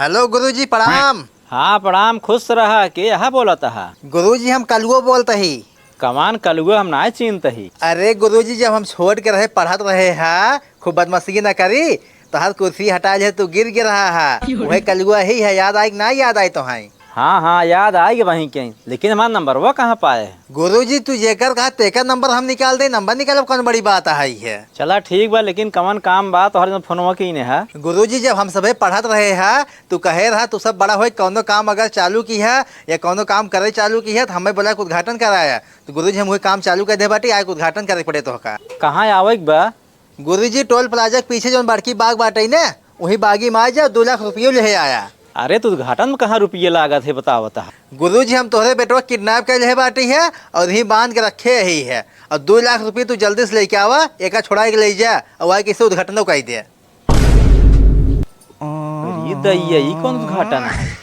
Hello गुरुजी प्रणाम। हाँ प्रणाम, खुश रहा के यहाँ बोलत हा। गुरुजी हम कलुओ बोलते ही। कमान कलुआ हम ना चिन्हत ही। अरे गुरुजी जब हम छोड़ के रहे पढ़त रहे हा, खूब बदमाशी न करी तो हर कुर्सी हटा जे तू गिर गिर रहा है, वही कलुआ ही है। याद आई कि ना याद आई तो है? हाँ हाँ याद आएगी वहीं के, लेकिन हमारा नंबर वो कहाँ पाए। गुरुजी तू जेकर कहा तेकर नंबर हम निकाल दे, नंबर निकालब कौन बड़ी बात है। चला ठीक बा, लेकिन कमान काम बा तो फोनवा की ने है। गुरुजी जब हम सबे पढ़त रहे है तू कहे रहा तू सब बड़ा हो कौनो काम अगर चालू की है या कौनो काम करे चालू की है तो हमें बोला उद्घाटन कराया। तो गुरुजी हम वही काम चालू कर दे बाटी, आए उद्घाटन करे पड़े तो का। कहाँ आवे के बा? गुरुजी टोल प्लाजा के पीछे जो बड़की बाग बाटे ने वही बागी में आ जा, 2 लाख रुपये ले आया। अरे तो उद्घाटन में कहाँ रुपये लागत है बताओ बता। गुरुजी हम तोहरे बेटवा किडनैप कर ले बाटी है और यही बांध के रखे ही है, और 2 लाख रुपये तू जल्दी से लेके आवा, एक छोड़ा के ले जा और वही किसी उद्घाटन कर दे। अरे दैया, ये कौन उद्घाटन है?